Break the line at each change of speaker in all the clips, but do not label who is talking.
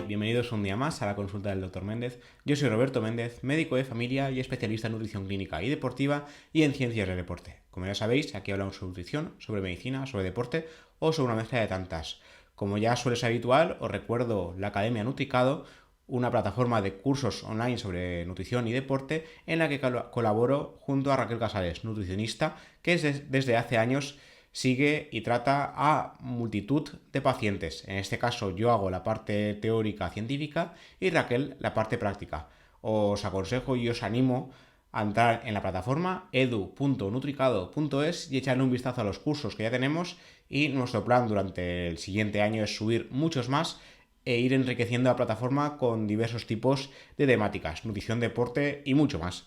Bienvenidos un día más a la consulta del Dr. Méndez. Yo soy Roberto Méndez, médico de familia y especialista en nutrición clínica y deportiva y en ciencias del deporte. Como ya sabéis, aquí hablamos sobre nutrición, sobre medicina, sobre deporte o sobre una mezcla de tantas. Como ya suele ser habitual, os recuerdo la Academia Nutricado, una plataforma de cursos online sobre nutrición y deporte en la que colaboro junto a Raquel Casares, nutricionista, que desde hace años sigue y trata a multitud de pacientes. En este caso yo hago la parte teórica científica y Raquel la parte práctica. Os aconsejo y os animo a entrar en la plataforma edu.nutricado.es y echarle un vistazo a los cursos que ya tenemos, y nuestro plan durante el siguiente año es subir muchos más e ir enriqueciendo la plataforma con diversos tipos de temáticas, nutrición, deporte y mucho más.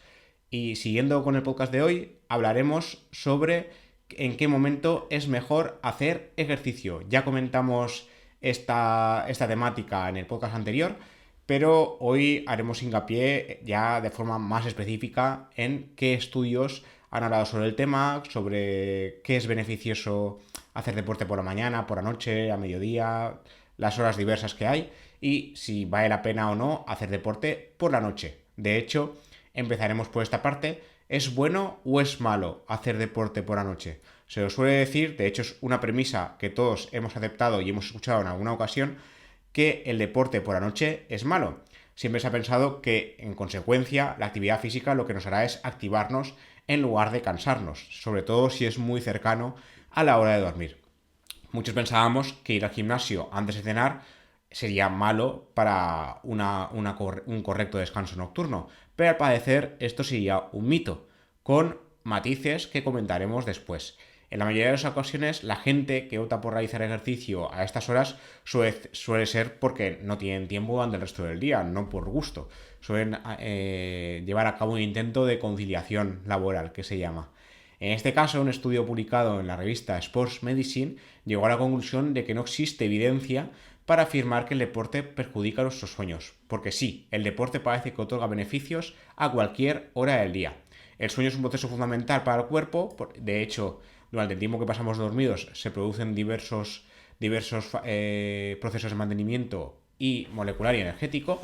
Y siguiendo con el podcast de hoy, hablaremos sobre en qué momento es mejor hacer ejercicio. Ya comentamos esta temática en el podcast anterior, pero hoy haremos hincapié ya de forma más específica en qué estudios han hablado sobre el tema, sobre qué es beneficioso hacer deporte por la mañana, por la noche, a mediodía, las horas diversas que hay y si vale la pena o no hacer deporte por la noche. De hecho, empezaremos por esta parte. ¿Es bueno o es malo hacer deporte por la noche? Se lo suele decir, de hecho es una premisa que todos hemos aceptado y hemos escuchado en alguna ocasión, que el deporte por la noche es malo. Siempre se ha pensado que, en consecuencia, la actividad física lo que nos hará es activarnos en lugar de cansarnos, sobre todo si es muy cercano a la hora de dormir. Muchos pensábamos que ir al gimnasio antes de cenar sería malo para un correcto descanso nocturno, pero al parecer esto sería un mito, con matices que comentaremos después. En la mayoría de las ocasiones, la gente que opta por realizar ejercicio a estas horas suele ser porque no tienen tiempo durante el resto del día, no por gusto. Suelen llevar a cabo un intento de conciliación laboral, que se llama. En este caso, un estudio publicado en la revista Sports Medicine llegó a la conclusión de que no existe evidencia para afirmar que el deporte perjudica nuestros sueños. Porque sí, el deporte parece que otorga beneficios a cualquier hora del día. El sueño es un proceso fundamental para el cuerpo. De hecho, durante el tiempo que pasamos dormidos se producen diversos procesos de mantenimiento y molecular y energético.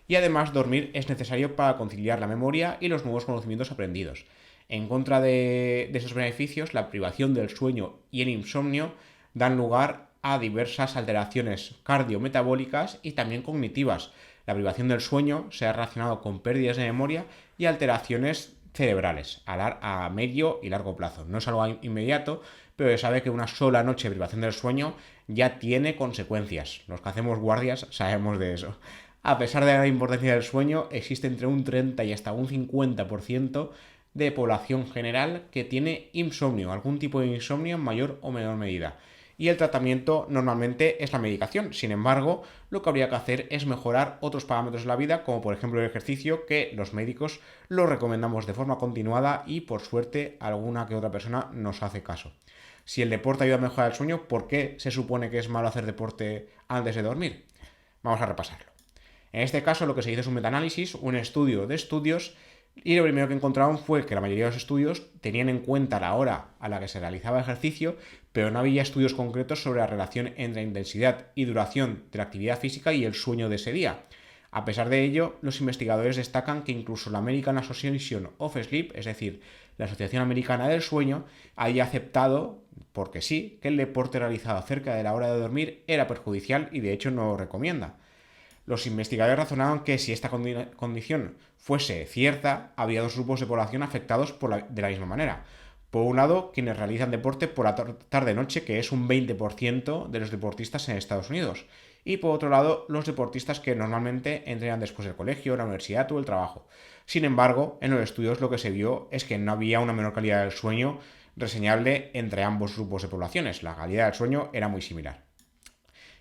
Y además, dormir es necesario para conciliar la memoria y los nuevos conocimientos aprendidos. En contra de esos beneficios, la privación del sueño y el insomnio dan lugar a diversas alteraciones cardiometabólicas y también cognitivas. La privación del sueño se ha relacionado con pérdidas de memoria y alteraciones cerebrales a medio y largo plazo. No es algo inmediato, pero se sabe que una sola noche de privación del sueño ya tiene consecuencias. Los que hacemos guardias sabemos de eso. A pesar de la importancia del sueño, existe entre un 30 y hasta un 50% de población general que tiene insomnio, algún tipo de insomnio en mayor o menor medida. Y el tratamiento normalmente es la medicación. Sin embargo, lo que habría que hacer es mejorar otros parámetros de la vida, como por ejemplo el ejercicio, que los médicos lo recomendamos de forma continuada y por suerte alguna que otra persona nos hace caso. Si el deporte ayuda a mejorar el sueño, ¿por qué se supone que es malo hacer deporte antes de dormir? Vamos a repasarlo. En este caso lo que se hizo es un metaanálisis, un estudio de estudios, y lo primero que encontraron fue que la mayoría de los estudios tenían en cuenta la hora a la que se realizaba el ejercicio, pero no había estudios concretos sobre la relación entre la intensidad y duración de la actividad física y el sueño de ese día. A pesar de ello, los investigadores destacan que incluso la American Association of Sleep, es decir, la Asociación Americana del Sueño, haya aceptado, porque sí, que el deporte realizado cerca de la hora de dormir era perjudicial y de hecho no lo recomienda. Los investigadores razonaron que si esta condición fuese cierta, había dos grupos de población afectados de la misma manera. Por un lado, quienes realizan deporte por la tarde-noche, que es un 20% de los deportistas en Estados Unidos. Y por otro lado, los deportistas que normalmente entrenan después del colegio, la universidad o el trabajo. Sin embargo, en los estudios lo que se vio es que no había una menor calidad del sueño reseñable entre ambos grupos de poblaciones. La calidad del sueño era muy similar.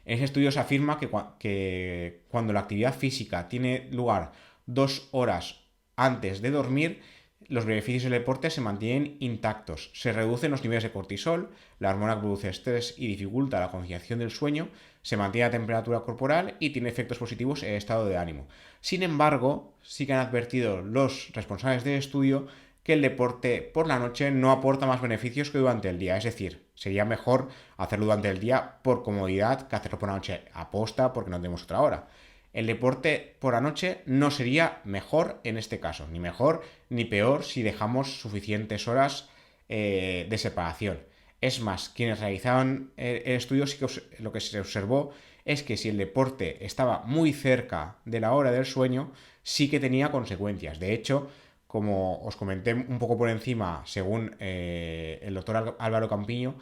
En ese estudio se afirma que cuando la actividad física tiene lugar 2 horas antes de dormir, los beneficios del deporte se mantienen intactos. Se reducen los niveles de cortisol, la hormona que produce estrés y dificulta la conciliación del sueño, se mantiene la temperatura corporal y tiene efectos positivos en el estado de ánimo. Sin embargo, sí que han advertido los responsables del estudio que el deporte por la noche no aporta más beneficios que durante el día. Es decir, sería mejor hacerlo durante el día por comodidad que hacerlo por la noche aposta porque no tenemos otra hora. El deporte por la noche no sería mejor en este caso, ni mejor ni peor si dejamos suficientes horas de separación. Es más, quienes realizaban el estudio sí que lo que se observó es que si el deporte estaba muy cerca de la hora del sueño, sí que tenía consecuencias. De hecho, como os comenté un poco por encima, según el doctor Álvaro Campiño,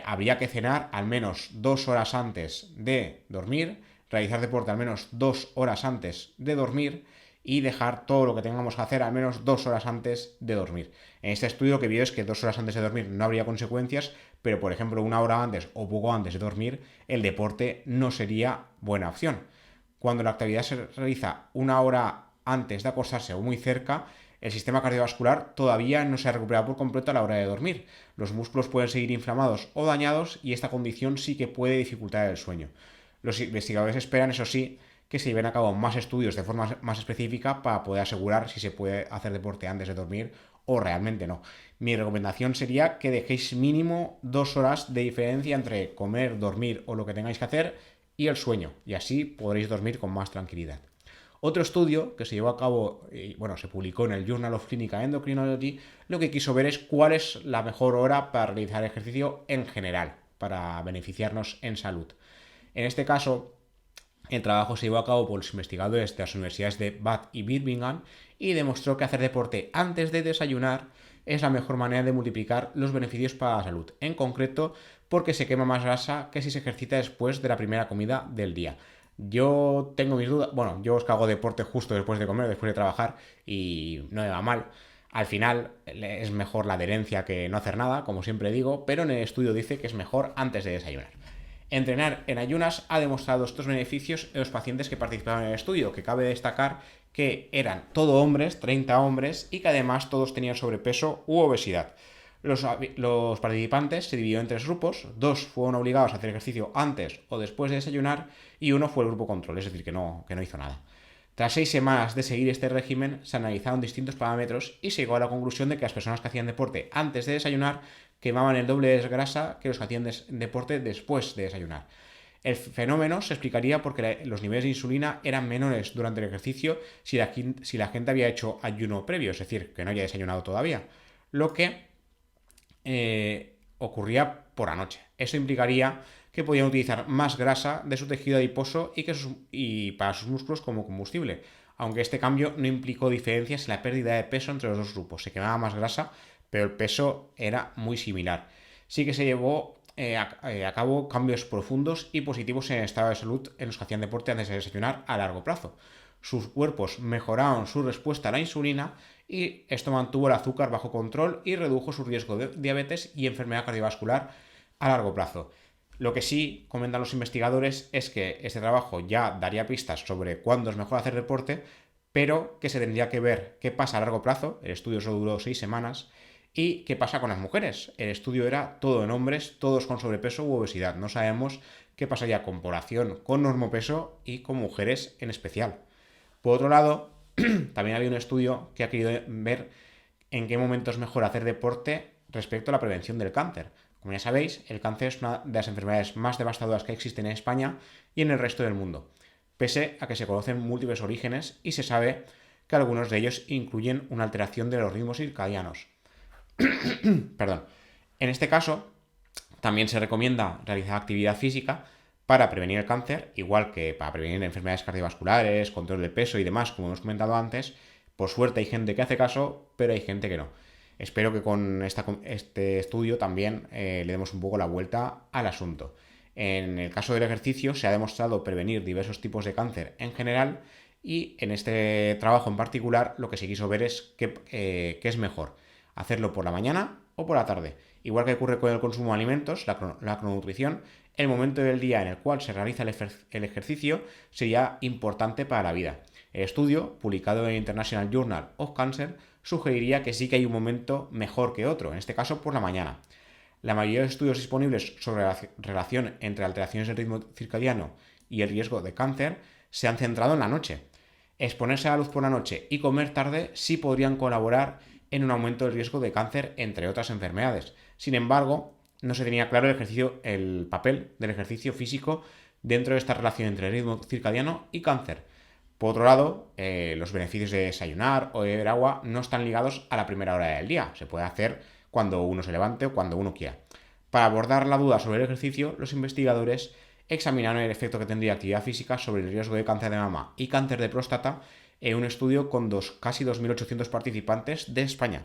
habría que cenar al menos 2 horas antes de dormir, realizar deporte al menos 2 horas antes de dormir y dejar todo lo que tengamos que hacer al menos 2 horas antes de dormir. En este estudio lo que vio es que 2 horas antes de dormir no habría consecuencias, pero por ejemplo 1 hora antes o poco antes de dormir, el deporte no sería buena opción. Cuando la actividad se realiza 1 hora antes de acostarse o muy cerca, el sistema cardiovascular todavía no se ha recuperado por completo a la hora de dormir. Los músculos pueden seguir inflamados o dañados y esta condición sí que puede dificultar el sueño. Los investigadores esperan, eso sí, que se lleven a cabo más estudios de forma más específica para poder asegurar si se puede hacer deporte antes de dormir o realmente no. Mi recomendación sería que dejéis mínimo 2 horas de diferencia entre comer, dormir o lo que tengáis que hacer y el sueño, y así podréis dormir con más tranquilidad. Otro estudio que se llevó a cabo, se publicó en el Journal of Clinical Endocrinology, lo que quiso ver es cuál es la mejor hora para realizar ejercicio en general, para beneficiarnos en salud. En este caso, el trabajo se llevó a cabo por los investigadores de las universidades de Bath y Birmingham y demostró que hacer deporte antes de desayunar es la mejor manera de multiplicar los beneficios para la salud. En concreto, porque se quema más grasa que si se ejercita después de la primera comida del día. Yo tengo mis dudas, yo os que hago deporte justo después de comer, después de trabajar y no me va mal. Al final es mejor la adherencia que no hacer nada, como siempre digo, pero en el estudio dice que es mejor antes de desayunar. Entrenar en ayunas ha demostrado estos beneficios en los pacientes que participaban en el estudio, que cabe destacar que eran todo hombres, 30 hombres, y que además todos tenían sobrepeso u obesidad. Los participantes se dividieron en 3 grupos, 2 fueron obligados a hacer ejercicio antes o después de desayunar y 1 fue el grupo control, es decir, que no hizo nada. Tras 6 semanas de seguir este régimen, se analizaron distintos parámetros y se llegó a la conclusión de que las personas que hacían deporte antes de desayunar quemaban el doble de grasa que los que hacían deporte después de desayunar. El fenómeno se explicaría porque los niveles de insulina eran menores durante el ejercicio si la gente había hecho ayuno previo, es decir, que no haya desayunado todavía, lo que ocurría por la noche. Eso implicaría que podían utilizar más grasa de su tejido adiposo y para sus músculos como combustible, aunque este cambio no implicó diferencias en la pérdida de peso entre los dos grupos. Se quemaba más grasa, pero el peso era muy similar. Sí que se llevó a cabo cambios profundos y positivos en el estado de salud en los que hacían deporte antes de desayunar a largo plazo. Sus cuerpos mejoraron su respuesta a la insulina y esto mantuvo el azúcar bajo control y redujo su riesgo de diabetes y enfermedad cardiovascular a largo plazo. Lo que sí comentan los investigadores es que este trabajo ya daría pistas sobre cuándo es mejor hacer deporte, pero que se tendría que ver qué pasa a largo plazo. El estudio solo duró 6 semanas. ¿Y qué pasa con las mujeres? El estudio era todo en hombres, todos con sobrepeso u obesidad. No sabemos qué pasaría con población con normopeso y con mujeres en especial. Por otro lado, también había un estudio que ha querido ver en qué momento es mejor hacer deporte respecto a la prevención del cáncer. Como ya sabéis, el cáncer es una de las enfermedades más devastadoras que existen en España y en el resto del mundo, pese a que se conocen múltiples orígenes y se sabe que algunos de ellos incluyen una alteración de los ritmos circadianos. Perdón. En este caso, también se recomienda realizar actividad física para prevenir el cáncer, igual que para prevenir enfermedades cardiovasculares, control de peso y demás, como hemos comentado antes. Por suerte hay gente que hace caso, pero hay gente que no. Espero que con este estudio también le demos un poco la vuelta al asunto. En el caso del ejercicio se ha demostrado prevenir diversos tipos de cáncer en general y en este trabajo en particular lo que se quiso ver es qué es mejor, hacerlo por la mañana o por la tarde. Igual que ocurre con el consumo de alimentos, la crononutrición, el momento del día en el cual se realiza el ejercicio sería importante para la vida. El estudio, publicado en el International Journal of Cancer, sugeriría que sí que hay un momento mejor que otro, en este caso por la mañana. La mayoría de los estudios disponibles sobre la relación entre alteraciones del ritmo circadiano y el riesgo de cáncer se han centrado en la noche. Exponerse a la luz por la noche y comer tarde sí podrían colaborar en un aumento del riesgo de cáncer, entre otras enfermedades. Sin embargo, no se tenía claro el papel del ejercicio físico dentro de esta relación entre el ritmo circadiano y cáncer. Por otro lado, los beneficios de desayunar o de beber agua no están ligados a la primera hora del día. Se puede hacer cuando uno se levante o cuando uno quiera. Para abordar la duda sobre el ejercicio, los investigadores examinaron el efecto que tendría actividad física sobre el riesgo de cáncer de mama y cáncer de próstata en un estudio con casi 2.800 participantes de España.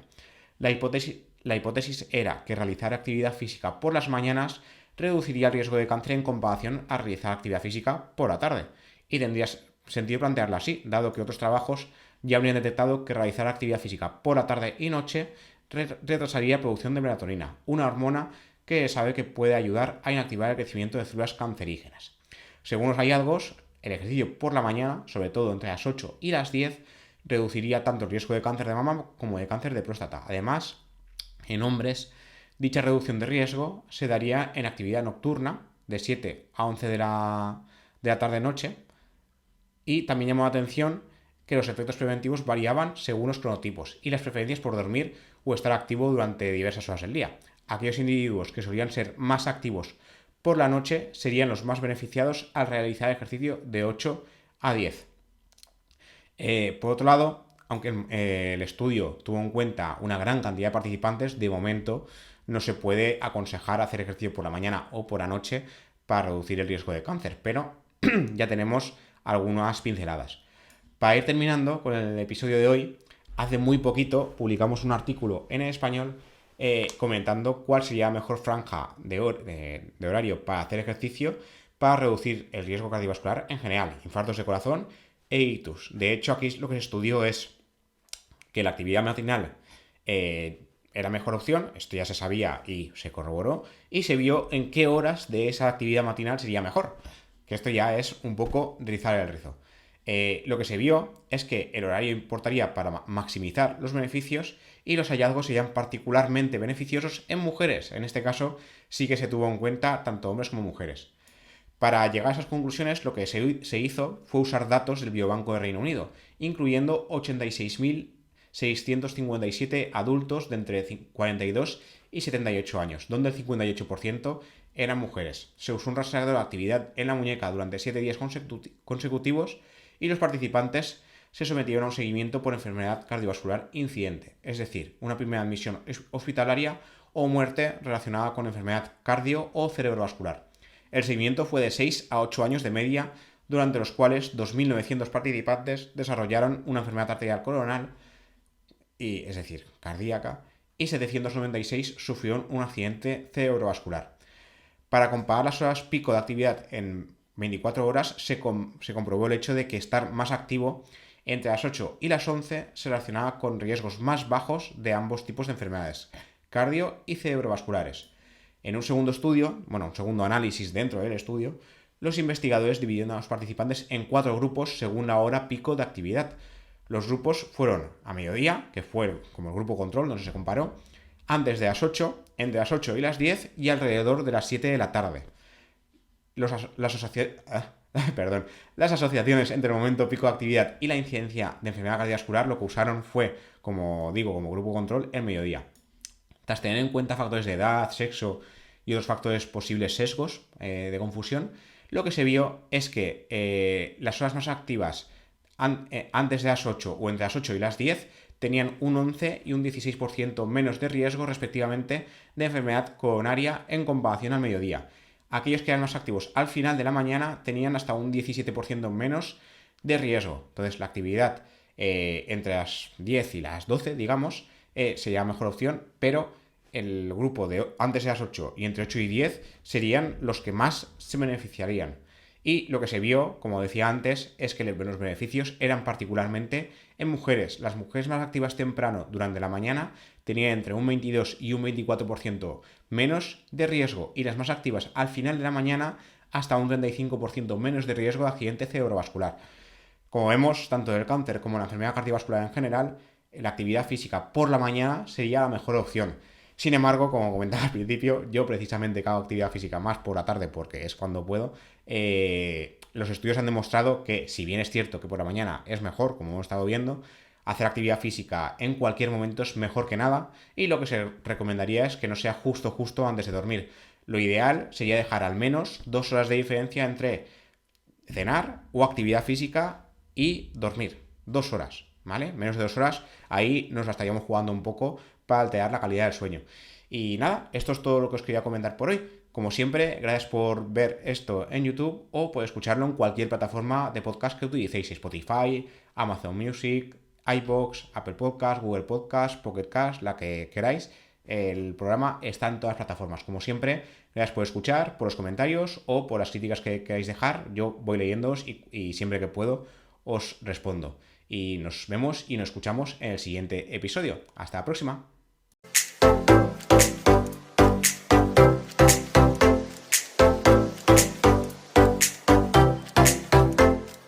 La hipótesis era que realizar actividad física por las mañanas reduciría el riesgo de cáncer en comparación a realizar actividad física por la tarde. Y tendría sentido plantearla así, dado que otros trabajos ya habrían detectado que realizar actividad física por la tarde y noche retrasaría la producción de melatonina, una hormona que sabe que puede ayudar a inactivar el crecimiento de células cancerígenas. Según los hallazgos, el ejercicio por la mañana, sobre todo entre las 8 y las 10, reduciría tanto el riesgo de cáncer de mama como de cáncer de próstata. Además, en hombres, dicha reducción de riesgo se daría en actividad nocturna, de 7 a 11 de la tarde-noche, y también llamó la atención que los efectos preventivos variaban según los cronotipos y las preferencias por dormir o estar activo durante diversas horas del día. Aquellos individuos que solían ser más activos por la noche serían los más beneficiados al realizar ejercicio de 8 a 10. Por otro lado, aunque el estudio tuvo en cuenta una gran cantidad de participantes, de momento no se puede aconsejar hacer ejercicio por la mañana o por la noche para reducir el riesgo de cáncer, pero ya tenemos algunas pinceladas. Para ir terminando con el episodio de hoy, hace muy poquito publicamos un artículo en español comentando cuál sería la mejor franja de horario para hacer ejercicio para reducir el riesgo cardiovascular en general, infartos de corazón e ictus. De hecho, aquí lo que se estudió es que la actividad matinal era mejor opción, esto ya se sabía y se corroboró, y se vio en qué horas de esa actividad matinal sería mejor, que esto ya es un poco rizar el rizo. Lo que se vio es que el horario importaría para maximizar los beneficios y los hallazgos serían particularmente beneficiosos en mujeres. En este caso sí que se tuvo en cuenta tanto hombres como mujeres. Para llegar a esas conclusiones, lo que se hizo fue usar datos del Biobanco de Reino Unido, incluyendo 86.657 adultos de entre 42 y 78 años, donde el 58% eran mujeres. Se usó un rastreador de actividad en la muñeca durante 7 días consecutivos y los participantes se sometieron a un seguimiento por enfermedad cardiovascular incidente, es decir, una primera admisión hospitalaria o muerte relacionada con enfermedad cardio o cerebrovascular. El seguimiento fue de 6 a 8 años de media, durante los cuales 2.900 participantes desarrollaron una enfermedad arterial coronal, es decir, cardíaca, y 796 sufrieron un accidente cerebrovascular. Para comparar las horas pico de actividad en 24 horas, se comprobó el hecho de que estar más activo entre las 8 y las 11 se relacionaba con riesgos más bajos de ambos tipos de enfermedades, cardio y cerebrovasculares. En un segundo análisis dentro del estudio, los investigadores dividieron a los participantes en 4 grupos según la hora pico de actividad. Los grupos fueron a mediodía, que fue como el grupo control, donde se comparó, antes de las 8, entre las 8 y las 10 y alrededor de las 7 de la tarde. Las asociaciones entre el momento pico de actividad y la incidencia de enfermedad cardiovascular lo que usaron fue, como grupo control, el mediodía. Tras tener en cuenta factores de edad, sexo y otros factores posibles sesgos de confusión, lo que se vio es que las horas más activas antes de las 8 o entre las 8 y las 10 tenían un 11 y un 16% menos de riesgo respectivamente de enfermedad coronaria en comparación al mediodía. Aquellos que eran más activos al final de la mañana tenían hasta un 17% menos de riesgo. Entonces la actividad entre las 10 y las 12, digamos, sería la mejor opción, pero el grupo de antes de las 8 y entre 8 y 10 serían los que más se beneficiarían. Y lo que se vio, como decía antes, es que los beneficios eran particularmente en mujeres. Las mujeres más activas temprano durante la mañana tenían entre un 22 y un 24% menos de riesgo y las más activas al final de la mañana hasta un 35% menos de riesgo de accidente cerebrovascular. Como vemos, tanto del cáncer como la enfermedad cardiovascular en general, la actividad física por la mañana sería la mejor opción. Sin embargo, como comentaba al principio, yo precisamente hago actividad física más por la tarde porque es cuando puedo. Los estudios han demostrado que, si bien es cierto que por la mañana es mejor, como hemos estado viendo, hacer actividad física en cualquier momento es mejor que nada, y lo que se recomendaría es que no sea justo antes de dormir. Lo ideal sería dejar al menos 2 horas de diferencia entre cenar o actividad física y dormir. 2 horas, ¿vale? Menos de 2 horas, ahí nos la estaríamos jugando un poco para alterar la calidad del sueño. Y nada, esto es todo lo que os quería comentar por hoy. Como siempre, gracias por ver esto en YouTube o por escucharlo en cualquier plataforma de podcast que utilicéis: Spotify, Amazon Music, iVoox, Apple Podcast, Google Podcast, Pocket Cast, la que queráis. El programa está en todas las plataformas. Como siempre, gracias por escuchar, por los comentarios o por las críticas que queráis dejar. Yo voy leyéndoos y siempre que puedo os respondo. Y nos vemos y nos escuchamos en el siguiente episodio. Hasta la próxima.